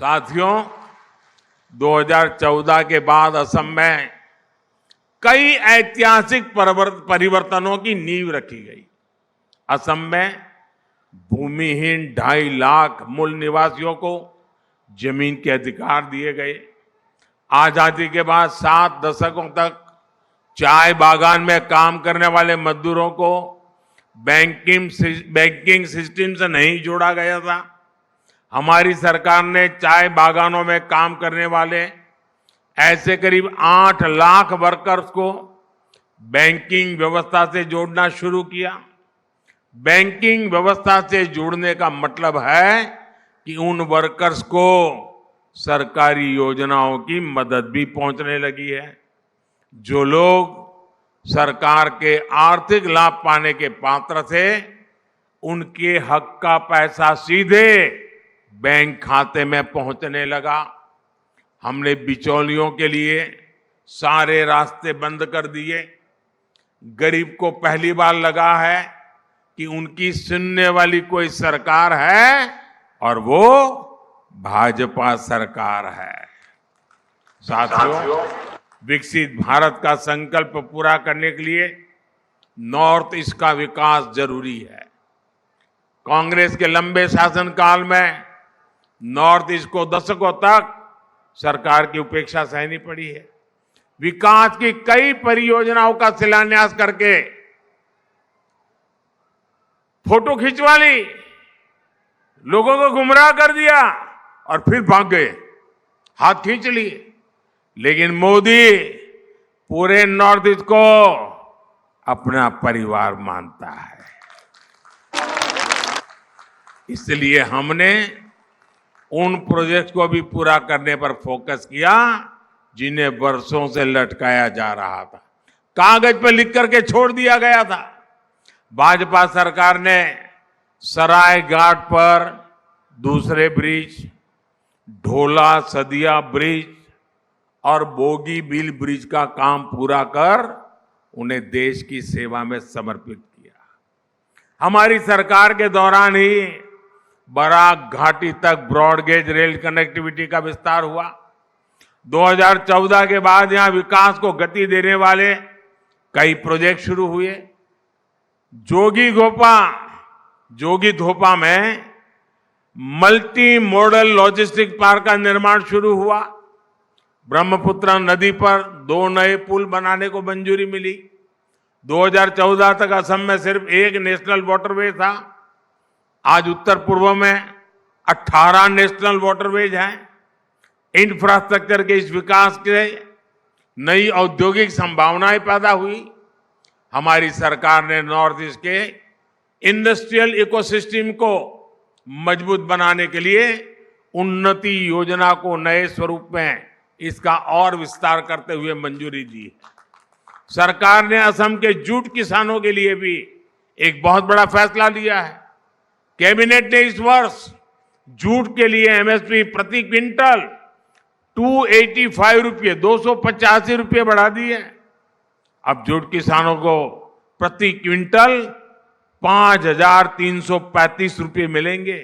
साथियों, 2014 के बाद असम में कई ऐतिहासिक परिवर्तनों की नींव रखी गई। असम में भूमिहीन 2.5 लाख मूल निवासियों को जमीन के अधिकार दिए गए। आजादी के बाद 7 दशकों तक चाय बागान में काम करने वाले मजदूरों को बैंकिंग सिस्टम से नहीं जोड़ा गया था। हमारी सरकार ने चाय बागानों में काम करने वाले ऐसे करीब 8 लाख वर्कर्स को बैंकिंग व्यवस्था से जोड़ना शुरू किया। बैंकिंग व्यवस्था से जोड़ने का मतलब है कि उन वर्कर्स को सरकारी योजनाओं की मदद भी पहुंचने लगी है। जो लोग सरकार के आर्थिक लाभ पाने के पात्र थे, उनके हक का पैसा सीधे बैंक खाते में पहुंचने लगा। हमने बिचौलियों के लिए सारे रास्ते बंद कर दिए। गरीब को पहली बार लगा है कि उनकी सुनने वाली कोई सरकार है और वो भाजपा सरकार है। साथियों, विकसित भारत का संकल्प पूरा करने के लिए नॉर्थ ईस्ट का विकास जरूरी है। कांग्रेस के लंबे शासनकाल में नॉर्थ ईस्ट को दशकों तक सरकार की उपेक्षा सहनी पड़ी है। विकास की कई परियोजनाओं का शिलान्यास करके फोटो खिंचवा ली, लोगों को गुमराह कर दिया और फिर भाग गए, हाथ खींच लिए। लेकिन मोदी पूरे नॉर्थ ईस्ट को अपना परिवार मानता है। इसलिए हमने उन प्रोजेक्ट को भी पूरा करने पर फोकस किया जिन्हें वर्षों से लटकाया जा रहा था, कागज पर लिख करके छोड़ दिया गया था। भाजपा सरकार ने सराय घाट पर दूसरे ब्रिज, ढोला सदिया ब्रिज और बोगीबील ब्रिज का काम पूरा कर उन्हें देश की सेवा में समर्पित किया। हमारी सरकार के दौरान ही बराक घाटी तक ब्रॉडगेज रेल कनेक्टिविटी का विस्तार हुआ। 2014 के बाद यहां विकास को गति देने वाले कई प्रोजेक्ट शुरू हुए। जोगी धोपा में मल्टी मॉडल लॉजिस्टिक पार्क का निर्माण शुरू हुआ। ब्रह्मपुत्र नदी पर 2 नए पुल बनाने को मंजूरी मिली। 2014 तक असम में सिर्फ एक नेशनल वाटरवे था। आज उत्तर पूर्व में 18 नेशनल वाटरवेज हैं। इंफ्रास्ट्रक्चर के इस विकास के नई औद्योगिक संभावनाएं पैदा हुई। हमारी सरकार ने नॉर्थ ईस्ट के इंडस्ट्रियल इकोसिस्टम को मजबूत बनाने के लिए उन्नति योजना को नए स्वरूप में इसका और विस्तार करते हुए मंजूरी दी है। सरकार ने असम के जूट किसानों के लिए भी एक बहुत बड़ा फैसला लिया है। कैबिनेट ने इस वर्ष जूट के लिए एमएसपी प्रति क्विंटल 285 रुपये 285 रुपये बढ़ा दी है। अब जूट किसानों को प्रति क्विंटल 5,335 रुपये मिलेंगे।